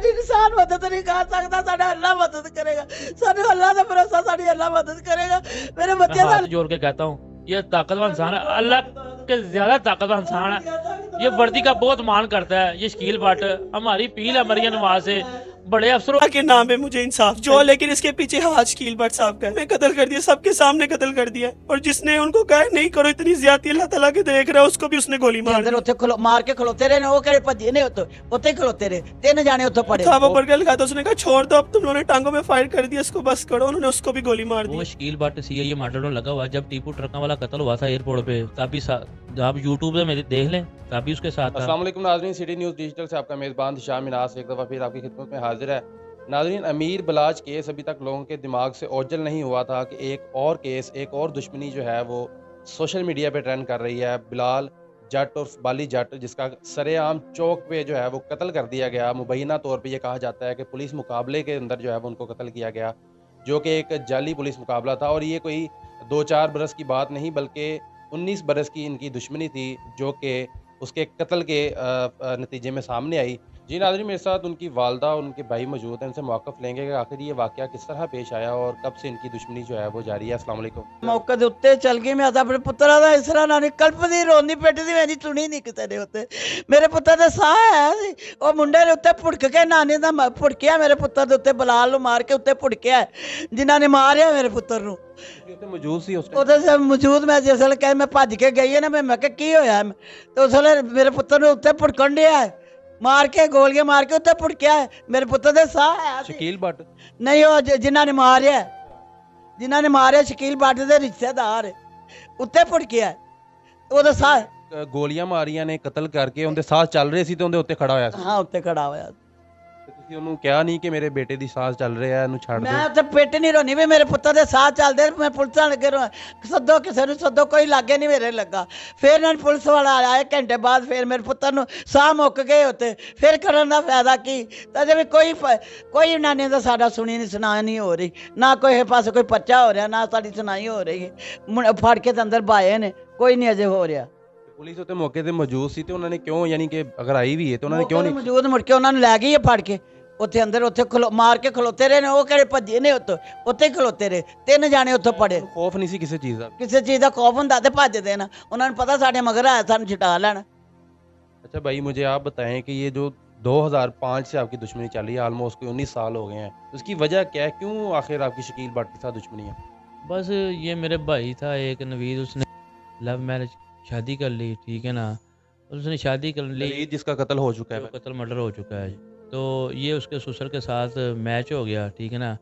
गैर इंसान मदद नहीं कर सकता, साडा अल्लाह मदद करेगा, सानू अल्लाह दा भरोसा, साडी अल्लाह मदद करेगा। मेरे मैं बच्चे हाथ जोड़ के कहता हूँ ये ताकतवर इंसान है, अल्लाह के ज्यादा ताकतवर इंसान है। ये वर्दी का बहुत मान करता है। ये शकील भट्ट हमारी पील है मरियम नवाज से, बड़े अफसरों अल्लाह के नाम पे मुझे इंसाफ जो, लेकिन इसके पीछे हाथ शकील भट्ट साहब का है। मैं कत्ल कर दिया, सबके सामने कत्ल कर दिया, और जिसने उनको कहा नहीं करो इतनी ज्यादती, अल्लाह ताला के देख रहा है, उसको भी उसने गोली मार अंदर उत्थे मार के खलोते रहे ने, वो कहड़े भजे ने उत्थे खलोते रहे, 3 जाने उत्थे पड़े। था वो बरगल का, तो उसने कहा छोड़ दो अब, तुम लोगों ने टांगों में फायर कर दिया, इसको बस करो, उन्होंने उसको भी गोली मार दी। वो शकील भट्ट सीआईए मॉडल में लगा हुआ। जब टीपू ट्रका वाला कत्ल हुआ था एयरपोर्ट पे, तभी आप यूट्यूब पे मेरे देख लें, तभी उसके साथ था। अस्सलाम वालेकुम नाज़रीन, सिटी न्यूज़ डिजिटल से आपका मेज़बान दिशाम मिनास एक दफ़ा फिर आपकी खिदमत में हाजिर है। नाज़रीन, अमीर बलाज केस अभी तक लोगों के दिमाग से ओझल नहीं हुआ था कि एक और केस, एक और दुश्मनी जो है वो सोशल मीडिया पे ट्रेंड कर रही है। बिलाल जट और बाली जट, जिसका सरेआम चौक पे जो है वो कत्ल कर दिया गया। मुबैना तौर पे ये कहा जाता है कि पुलिस मुकाबले के अंदर जो है वो उनको कत्ल किया गया, जो कि एक जाली पुलिस मुकाबला था। और ये कोई 2-4 बरस की बात नहीं, बल्कि 19 बरस की इनकी दुश्मनी थी, जो कि उसके कत्ल के नतीजे में सामने आई। जी नाज़रीन, मेरे साथ उनकी वालदा और उनके भाई मौजूद हैं, उनसे मौक़िफ़ लेंगे कि आखिर ये वाक़या किस तरह पेश आया और कब से इनकी दुश्मनी जो है वो जारी है। अस्सलाम वालेकुम। मौके ਦੇ ਉੱਤੇ ਚਲ ਗਈ ਮੈਂ ਤਾਂ ਆਪਣੇ ਪੁੱਤਰਾਂ ਦਾ ਇਸ ਤਰ੍ਹਾਂ ਨਾਲ ਕਲਪਦੀ ਰੋਂਦੀ ਪਿੱਟਦੀ ਮੈਂ ਨਹੀਂ ਸੁਣੀ ਨਹੀਂ ਕਿਸੇ ਦੇ ਉੱਤੇ। ਮੇਰੇ ਪੁੱਤਰ ਦੇ ਸਾਹ ਹੈ ਸੀ, ਉਹ ਮੁੰਡੇ ਦੇ ਉੱਤੇ ਭੁੜਕ ਕੇ ਨਾਨੀ ਦਾ ਭੁੜਕਿਆ ਮੇਰੇ ਪੁੱਤਰ ਦੇ ਉੱਤੇ, ਬਲਾਲ ਨੂੰ ਮਾਰ ਕੇ ਉੱਤੇ ਭੁੜਕਿਆ, ਜਿਨ੍ਹਾਂ ਨੇ ਮਾਰਿਆ ਮੇਰੇ ਪੁੱਤਰ ਨੂੰ। ਉੱਥੇ ਮੌਜੂਦ ਸੀ ਉਸ ਟਾਈਮ? ਉਹਦੇ ਸੇ ਮੌਜੂਦ ਮੈਂ ਜਿਸ ਵੇਲੇ ਕਹੇ ਮੈਂ ਭੱਜ ਕੇ ਗਈ ਹੈ ਨਾ, ਮੈਂ ਕਿਹਾ ਕੀ ਹੋਇਆ, ਤੇ ਉਸ ਵੇਲੇ ਮੇਰੇ ਪੁੱਤਰ ਨੂੰ ਉੱਤੇ ਭੁੜਕਣ ਡਿਆ, ਮਾਰ ਕੇ ਗੋਲੀਆਂ ਮਾਰ ਕੇ ਉੱਤੇ ਭੁੜਕਿਆ। ਮੇਰੇ ਪੁੱਤਰ ਦੇ ਸਾਹ ਹੈ ਸੀ। शकील भट्ट ਨਹੀਂ, ਉਹ ਜਿਨ੍ਹਾਂ ਨੇ ਮਾਰਿਆ ਸ਼ਕੀਲ ਭੱਟ ਦੇ ਰਿਸ਼ਤੇਦਾਰ ਉੱਤੇ ਭੁੜਕਿਆ, ਉਹਦਾ ਸਾਹ ਗੋਲੀਆਂ ਮਾਰੀਆਂ ਨੇ ਕਤਲ ਕਰਕੇ, ਉਹਦੇ ਸਾਹ ਚੱਲ ਰਹੇ ਸੀ ਤੇ ਉਹਦੇ ਉੱਤੇ ਖੜਾ ਹੋਇਆ ਸੀ। ਹਾਂ ਉੱਤੇ ਖੜਾ ਹੋਇਆ। ਤੇ ਤੁਸੀਂ ਉਹਨੂੰ ਕਿਹਾ ਨਹੀਂ ਕਿ ਮੇਰੇ ਬੇਟੇ ਦੀ ਸਾਹ ਚੱਲ ਰਿਹਾ, ਇਹਨੂੰ ਛੱਡ ਮੈਂ ਦੇ? ਉੱਥੇ ਪਿੱਟ ਨਹੀਂ ਰੋਣੀ ਵੀ ਮੇਰੇ ਪੁੱਤਰ ਦੇ ਸਾਹ ਚੱਲਦੇ, ਮੈਂ ਪੁਲਿਸਾਂ ਲੱਗੇ ਸੱਦੋ, ਕਿਸੇ ਨੂੰ ਸੱਦੋ, ਕੋਈ ਲਾਗੇ ਨਹੀਂ ਮੇਰੇ ਲੱਗਾ। ਫਿਰ ਇਹਨਾਂ ਨੂੰ ਪੁਲਿਸ ਵਾਲਾ ਆਇਆ ਘੰਟੇ ਬਾਅਦ, ਫਿਰ ਮੇਰੇ ਪੁੱਤਰ ਨੂੰ ਸਾਹ ਮੁੱਕ ਗਏ ਉੱਤੇ, ਫਿਰ ਕਰਨ ਦਾ ਫਾਇਦਾ ਕੀ? ਤਾਂ ਜੇ ਵੀ ਕੋਈ ਨਾਨੀ ਦਾ ਸਾਡਾ ਸੁਣੀ ਨਹੀਂ, ਸੁਣਾਈ ਨਹੀਂ ਹੋ ਰਹੀ, ਨਾ ਕੋਈ ਪਾਸੇ ਕੋਈ ਪਰਚਾ ਹੋ ਰਿਹਾ, ਨਾ ਸਾਡੀ ਸੁਣਾਈ ਹੋ ਰਹੀ। ਫੜ ਕੇ ਤਾਂ ਅੰਦਰ ਬਾਏ ਨੇ, ਕੋਈ ਨਹੀਂ ਅਜੇ ਹੋ ਰਿਹਾ। ਪੁਲਿਸ ਉੱਤੇ ਮੌਕੇ ਤੇ ਮੌਜੂਦ ਸੀ ਤੇ ਉਹਨਾਂ ਨੇ ਕਿਉਂ, ਯਾਨੀ ਕਿ ਅਗਰ ਆਈ ਵੀ ਹੈ ਤੇ ਉਹਨਾਂ ਨੇ ਕਿਉਂ ਨਹੀਂ? ਮੌਜੂਦ ਮੁੜ ਕੇ ਉਹਨਾਂ ਨੂੰ ਲੈ ਗਈ ਫੜ ਕੇ ਉੱਥੇ ਅੰਦਰ, ਉੱਥੇ ਮਾਰ ਕੇ ਖਲੋਤੇ ਰਹੇ ਨੇ, ਉਹ ਕਿਹੜੇ ਭੱਜੇ ਨੇ ਉੱਥੇ ਖਲੋਤੇ ਰਹੇ, 3 ਜਾਣੇ ਉੱਥੇ ਪੜੇ। ਖੌਫ ਨਹੀਂ ਸੀ ਕਿਸੇ ਚੀਜ਼ ਦਾ? ਕਿਸੇ ਚੀਜ਼ ਦਾ ਖੌਫ ਹੁੰਦਾ ਤੇ ਭੱਜਦੇ ਨਾ, ਉਹਨਾਂ ਨੂੰ ਪਤਾ ਸਾਡੇ ਮਗਰ ਆਇਆ, ਸਾਨੂੰ ਛੁਡਾ ਲੈਣਾ। अच्छा भाई, मुझे आप बताएं कि ये जो 2005 से आपकी दुश्मनी चल रही है, ऑलमोस्ट कोई 19 साल हो गए हैं, उसकी वजह क्या है? क्यों आखिर आपकी शकील भट्ट के साथ दुश्मनी है? बस ये मेरे भाई था एक नवीद, उसने लव मैरिज शादी कर ली, ठीक है ना। उसने शादी कर ली, नवीद जिसका कत्ल हो चुका है। कत्ल मर्डर हो चुका है, तो ये उसके ससुर के साथ मैच हो गया, ठीक है ना।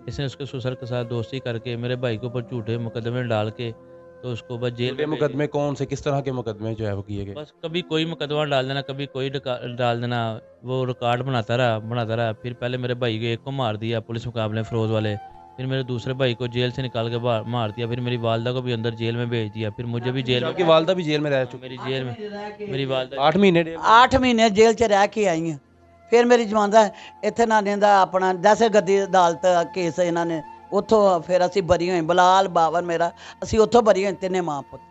इसने उसके ससुर के साथ दोस्ती करके मेरे भाई के ऊपर झूठे मुकदमे डाल के, तो उसको बस जेल में मुकदमे कौन से, किस तरह के मुकदमे जो है वो किए गए? बस कभी कोई मुकदमा डाल देना, कभी कोई डाल देना, वो रिकॉर्ड बनाता रहा। फिर पहले मेरे भाई को एक को मार दिया पुलिस मुकाबले फरोज वाले, फिर मेरे दूसरे भाई को जेल से निकाल के मार दिया, फिर मेरी वालदा को भी अंदर जेल में भेज दिया, फिर मुझे भी जेल में। आपकी वालदा भी जेल में रह चुकी? मेरी जेल में मेरी वालदा 8 महीने 8 ਮਹੀਨੇ ਜੇਲ੍ਹ 'ਚ ਰਹਿ ਕੇ ਆਈ ਹਾਂ। ਫਿਰ ਮੇਰੀ ਜਵਾਨਦਾ ਇੱਥੇ ਨਾਨੇ ਦਾ ਆਪਣਾ ਦਹਿਸ਼ਤਗਰਦੀ ਅਦਾਲਤ ਕੇਸ ਇਹਨਾਂ ਨੇ, ਉੱਥੋਂ ਫਿਰ ਅਸੀਂ ਬਰੀ ਹੋਏ, ਬਲਾਲ ਬਾਬਰ ਮੇਰਾ, ਅਸੀਂ ਉੱਥੋਂ ਬਰੀ ਹੋਏ, 3 ਮਾਂ ਪੁੱਤ।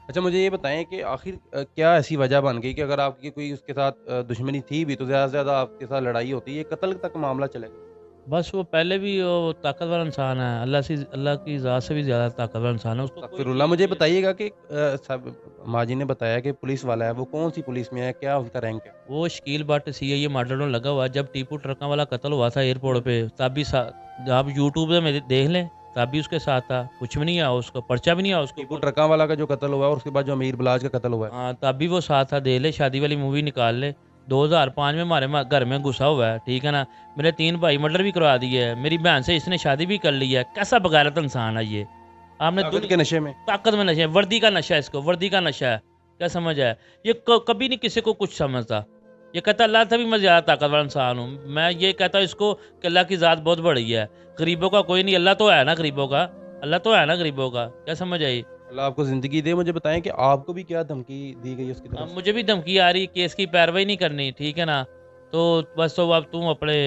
अच्छा, मुझे ये बताएं कि आखिर क्या ऐसी वजह बन गई कि अगर आपकी कोई उसके साथ दुश्मनी थी भी तो ज़्यादा से ज़्यादा आपके साथ लड़ाई होती है, कत्ल तक मामला चलेगा? बस वो पहले भी वो ताकतवर इंसान है, अल्लाह की ज़ात से भी ज़्यादा ताकतवर इंसान है। उसको अस्तगफिरुल्लाह। मुझे बताइएगा कि माजी ने बताया कि पुलिस वाला है, वो कौन सी पुलिस में है, क्या उनका रैंक है? वो शकील भट्ट सीआईए मॉडल में लगा हुआ। जब टीपू ट्रका वाला कत्ल हुआ था एयरपोर्ट पे, तब भी आप यूट्यूब पे मेरे देख लें, तब भी उसके साथ था, कुछ भी नहीं आया उसको, पर्चा भी नहीं आया उसको। टीपू ट्रका वाला का जो कत्ल हुआ है और उसके बाद जो अमीर बलाज का कत्ल हुआ है, हाँ, तब भी वो साथ था। दे ले, शादी वाली मूवी निकाल ले, 2005 में हमारे घर में घुसा हुआ है, ठीक है ना। मेरे 3 भाई मर्डर भी करवा दिए है, मेरी बहन से इसने शादी भी कर ली है। कैसा बगैरत इंसान है ये? आपने ताकत के नशे में? ताकत में नशा है, वर्दी का नशा है, इसको वर्दी का नशा है, क्या समझ है? ये कभी नहीं किसी को कुछ समझता। ये कहता अल्लाह से भी मैं ज़्यादा ताकतवर इंसान हूँ। मैं ये कहता हूँ इसको कि अल्लाह की ज़ात बहुत बड़ी है, गरीबों का कोई नहीं, अल्लाह तो है ना गरीबों का, अल्लाह तो है ना गरीबों का, क्या समझ आई? अल्लाह आपको ज़िंदगी दे। मुझे बताएं कि आपको भी क्या धमकी दी गई उसकी तरफ से? मुझे भी धमकी आ रही, केस की पैरवाई नहीं करनी, ठीक है ना। तो बस तो अब तुम अपने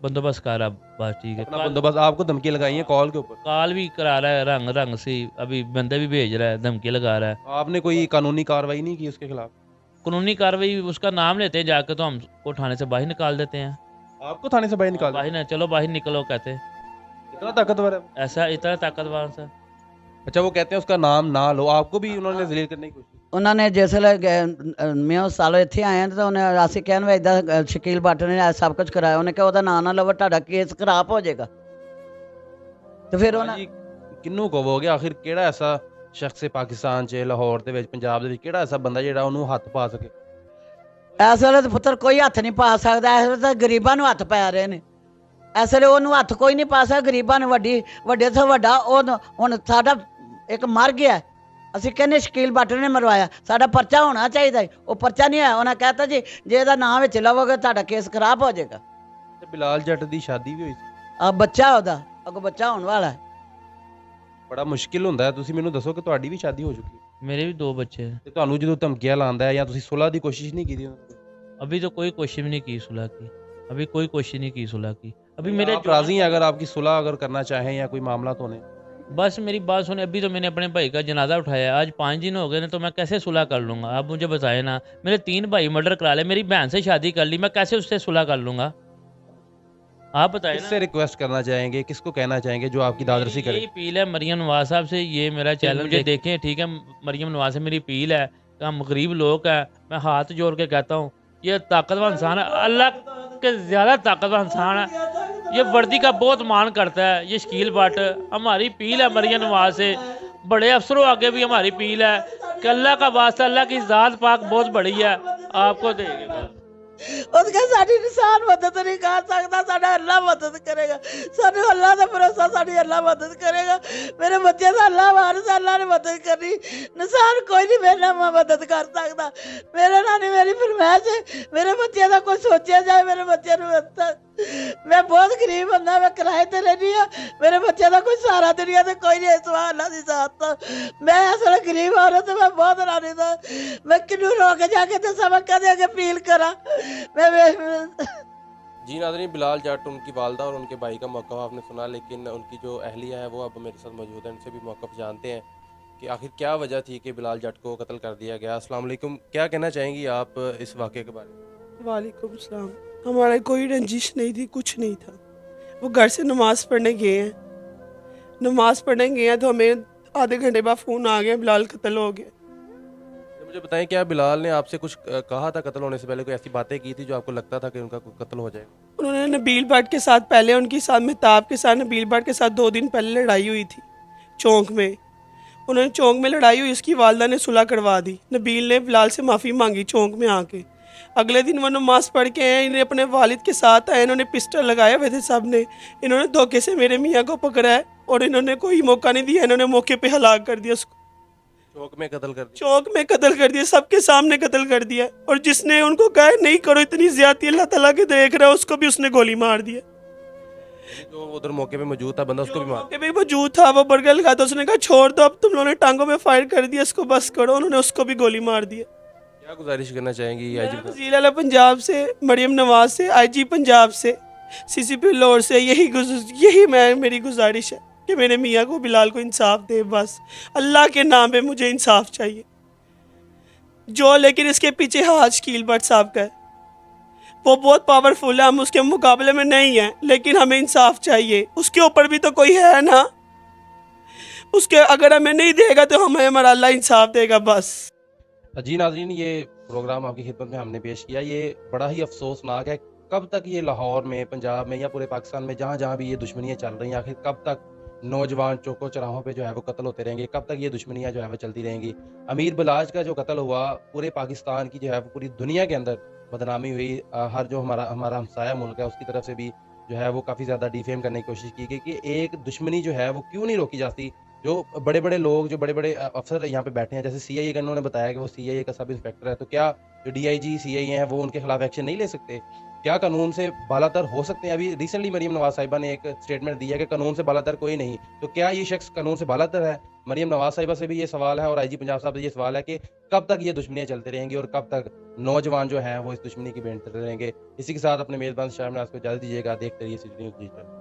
बंदोबस्त कर, अब बस ठीक है। अपना बंदोबस्त आपको धमकी लगाई है कॉल के ऊपर? कॉल भी करा रहा है, रंग से अभी बंदे भी भेज रहा है, धमकी लगा रहा है। आपने कोई कानूनी कार्रवाई नहीं की उसके खिलाफ? कानूनी कार्रवाई उसका नाम लेते हैं जाकर तो हमको थाने से बाहर निकाल देते हैं। आपको थाने से बाहर निकाल बाहर ना चलो बाहर निकलो कहते हैं। इतना ताकतवर है? ऐसा इतना ताकतवर सा। अच्छा, वो कहते हैं उसका नाम ना लो, आपको भी उन्होंने जलील करने की कोशिश की? ਉਹਨਾਂ ਨੇ ਜਿਸ ਵੇਲੇ ਮੈਂ ਉਸ ਸਾਲ ਇੱਥੇ ਆਇਆ ਤਾਂ ਉਹਨੇ ਅਸੀਂ ਕਹਿਣ ਵੀ ਇਦਾਂ ਸ਼ਕੀਲ ਭੱਟ ਨੇ ਇਹ ਸਭ ਕੁਝ ਕਰਾਇਆ, ਉਹਨੇ ਕਿਹਾ ਉਹਦਾ ਨਾਂ ਨਾ ਲਵੋ, ਤੁਹਾਡਾ ਕੇਸ ਖਰਾਬ ਹੋ ਜਾਏਗਾ। ਤੇ ਫਿਰ ਉਹਨਾਂ ਜੀ ਕਿਹਨੂੰ ਕਹੋਗੇ ਆਖਿਰ ਕਿਹੜਾ ਐਸਾ ਸ਼ਖਸ ਹੈ ਪਾਕਿਸਤਾਨ 'ਚ, ਲਾਹੌਰ ਦੇ ਵਿੱਚ, ਪੰਜਾਬ ਦੇ ਵਿੱਚ ਕਿਹੜਾ ਐਸਾ ਬੰਦਾ ਜਿਹੜਾ ਉਹਨੂੰ ਹੱਥ ਪਾ ਸਕੇ? ਇਸ ਵੇਲੇ ਤਾਂ ਪੁੱਤਰ ਕੋਈ ਹੱਥ ਨਹੀਂ ਪਾ ਸਕਦਾ, ਇਸ ਵੇਲੇ ਤਾਂ ਗਰੀਬਾਂ ਨੂੰ ਹੱਥ ਪੈ ਰਹੇ ਨੇ। ਇਸ ਵੇਲੇ ਉਹਨੂੰ ਹੱਥ ਕੋਈ ਨਹੀਂ ਪਾ ਸਕਦਾ, ਗਰੀਬਾਂ ਨੂੰ ਵੱਡੇ ਤੋਂ ਵੱਡਾ ਉਹ ਹੁਣ ਸਾਡਾ ਇੱਕ ਮਰ ਗਿਆ, ਅਸੀਂ ਕਹਿੰਦੇ ਸ਼ਕੀਲ ਭੱਟ ਨੇ ਮਰਵਾਇਆ, ਸਾਡਾ ਪਰਚਾ ਹੋਣਾ ਚਾਹੀਦਾ, ਉਹ ਪਰਚਾ ਨਹੀਂ ਹੋਇਆ। ਉਹਨਾਂ ਕਹਿਤਾ ਜੀ ਜੇ ਇਹਦਾ ਨਾਂ ਵਿੱਚ ਲਵੋਗੇ ਤੁਹਾਡਾ ਕੇਸ ਖਰਾਬ ਹੋ ਜਾਏਗਾ। ਤੇ ਬਿਲਾਲ ਜੱਟ ਦੀ ਸ਼ਾਦੀ ਵੀ ਹੋਈ ਸੀ, ਆ ਬੱਚਾ ਉਹਦਾ ਅੱਗੋਂ ਬੱਚਾ ਹੋਣ ਵਾਲਾ ਹੈ। ਬੜਾ ਮੁਸ਼ਕਿਲ ਹੁੰਦਾ ਹੈ। ਤੁਸੀਂ ਮੈਨੂੰ ਦੱਸੋ ਕਿ ਤੁਹਾਡੀ ਵੀ ਸ਼ਾਦੀ ਹੋ ਚੁੱਕੀ ਹੈ मेरे भी 2 बच्चे हैं। ਤੇ ਤੁਹਾਨੂੰ ਜਦੋਂ ਧਮਕੀਆਂ ਲਾਉਂਦਾ ਹੈ ਜਾਂ ਤੁਸੀਂ ਸੁਲ੍ਹਾ ਦੀ ਕੋਸ਼ਿਸ਼ ਨਹੀਂ ਕੀਤੀ ਉਹਨਾਂ ਨਾਲ? अभी तो कोई कोशिश भी नहीं की सुलह की, अभी कोई कोशिश नहीं की सुलह की। अभी मेरे आप राजी हैं अगर आपकी सुलह अगर करना चाहें या कोई मामला तो नहीं? बस मेरी बात सुने, अभी तो मैंने अपने भाई का जनाजा उठाया, आज 5 दिन हो गए ना, तो मैं कैसे सुलह कर लूँगा? आप मुझे बताए ना, मेरे 3 भाई मर्डर करा ले, मेरी बहन से शादी कर ली, मैं कैसे उससे सुलह कर लूँगा? आप बताए ना। किससे रिक्वेस्ट करना चाहेंगे, किसको कहना चाहेंगे जो आपकी दादरसी करे? यही अपील है मरियम नवाज साहब से, ये मेरा चैलेंज मुझे देखें, ठीक है? मरियम नवाज से मेरी अपील है कि हम गरीब लोग हैं, मैं हाथ जोड़ के कहता हूँ ये ताकतवर इंसान है, अल्लाह के ज़्यादा ताकतवर इंसान है, ये वर्दी का बहुत मान करता है ये शकील भट्ट। हमारी अपील है मरियम नवाज से, बड़े अफसरों आगे भी हमारी अपील है कि अल्लाह का वास्ता, अल्लाह की ज़ात पाक बहुत बड़ी है, आपको देगा। उसके साड़ी इंसान मदद नहीं कर सकता, साडा अल्लाह मदद करेगा, सानू अल्लाह का भरोसा, साड़ी अल्लाह मदद करेगा। मेरे बच्चे का अल्लाह वारिस, अल्लाह ने मदद करनी, इंसान कोई नहीं मेरे नाल मदद कर सकता। मेरे नाल नहीं, मेरी फरमाइश है मेरे बच्चे का कोई सोचा जाए, मेरे बच्चे मैं बहुत गरीब बंदा, मैं किराए ते रहनी हाँ, मेरे बच्चे का कोई सहारा दुनिया से कोई नहीं, सिवा अल्लाह की ज़ात तो। मैं इस वेले गरीब औरत, मैं बहुत रानी दा, मैं किनू रोक जाके दसा, मैं कदे अगे अपील करा। जी नाज़रीन, बिलाल जट उनकी वालदा और उनके भाई का मौक़िफ़ आपने सुना, लेकिन उनकी जो अहलिया है वो अब मेरे साथ मौजूद है, उनसे भी मौक़िफ़ जानते हैं कि आखिर क्या वजह थी कि बिलाल जट को कत्ल कर दिया गया। अस्सलाम वालेकुम, क्या कहना चाहेंगी आप इस वाक़े के बारे में? वालेकुम सलाम। हमारा कोई रंजिश नहीं थी, कुछ नहीं था। वो घर से नमाज़ पढ़ने गए हैं, नमाज़ पढ़ने गए हैं तो हमें आधे घंटे बाद फ़ोन आ गया बिलाल कत्ल हो गया। मुझे बताएं, क्या बिलाल ने आपसे कुछ कहा था कत्ल होने से पहले? कोई ऐसी बातें की थी जो आपको लगता था कि उनका कत्ल हो जाएगा? उन्होंने नबील भट्ट के साथ पहले, उनके साथ मेहताब के साथ, नबील भट्ट के साथ 2 दिन पहले लड़ाई हुई थी चौक में। उन्होंने चौक में लड़ाई हुई, उसकी वालदा ने सुलह करवा दी। नबील ने बिलाल से माफ़ी मांगी चौक में आके। अगले दिन वो नमाज़ पढ़ के आए, इन्हें अपने वालिद के साथ आए, इन्होंने पिस्टल लगाए हुए थे सब ने। इन्होंने धोखे से मेरे मियाँ को पकड़ा है और इन्होंने कोई मौका नहीं दिया, इन्होंने मौके पे हलाक कर दिया उसको, चौक में कत्ल कर दिया। चौक में कत्ल कर दिया, सबके सामने कत्ल कर दिया। और जिसने उनको कहा नहीं करो इतनी ज्यादती, अल्लाह ताला के देख रहा है, उसको भी उसने गोली मार दिया। जो उधर मौके पे मौजूद था बंदा, उसको भी मार मौके पे मौजूद था, वो बरगल लगा था, उसने कहा छोड़ दो, अब तुम लोगों ने टांगों में फायर कर दिया, इसको बस करो। उन्होंने उसको भी गोली मार दिया। क्या गुजारिश करना चाहेंगी आईजी? वज़ीर आला पंजाब से, मरियम नवाज से, आईजी पंजाब से, सीसीपी लाहौर से यही मेरी गुजारिश है कि मेरे मियाँ को, बिलाल को इंसाफ दे। बस अल्लाह के नाम पे मुझे इंसाफ चाहिए। जो लेकिन इसके पीछे हाथ शकील भट्ट साहब का है, वो बहुत पावरफुल है, हम उसके मुकाबले में नहीं हैं, लेकिन हमें इंसाफ चाहिए। उसके ऊपर भी तो कोई है ना, उसके अगर हमें नहीं देगा तो हमें हमारा अल्लाह इंसाफ देगा। बस जी नाज़रीन, ये प्रोग्राम आपकी खिदमत में हमने पेश किया। ये बड़ा ही अफसोसनाक है, कब तक ये लाहौर में, पंजाब में या पूरे पाकिस्तान में जहाँ जहाँ भी ये दुश्मनियाँ चल रही हैं, आखिर कब तक नौजवान चौकों चौराहों पे जो है वो कत्ल होते रहेंगे? कब तक ये दुश्मनियाँ जो है वो चलती रहेंगी? अमीर बलाज का जो कत्ल हुआ, पूरे पाकिस्तान की जो है वो पूरी दुनिया के अंदर बदनामी हुई। हर जो हमारा हमसाया मुल्क है उसकी तरफ से भी जो है वो काफ़ी ज़्यादा डिफेम करने की कोशिश की गई कि एक दुश्मनी जो है वो क्यों नहीं रोकी जाती। जो बड़े बड़े लोग, जो बड़े बड़े अफसर यहाँ पे बैठे हैं, जैसे सीआईए का उन्होंने बताया कि वो सीआईए का सब इंस्पेक्टर है, तो क्या जो डीआईजी सीआईए हैं वो उनके खिलाफ एक्शन नहीं ले सकते? क्या कानून से बालातर हो सकते हैं? अभी रिसेंटली मरियम नवाज साहिबा ने एक स्टेटमेंट दिया कि कानून से बालातर कोई नहीं, तो क्या ये शख्स कानून से बालातर है? मरियम नवाज साहिबा से भी ये सवाल है और आईजी पंजाब साहब से ये सवाल है कि कब तक ये दुश्मनियाँ चलती रहेंगी और कब तक नौजवान जो हैं वो इस दुश्मनी की भेंट चलते रहेंगे। इसी के साथ अपने मेज़बान शामिल को इजाज़त दीजिएगा। देखते रहिए सिटी न्यूज़ डिजिटल।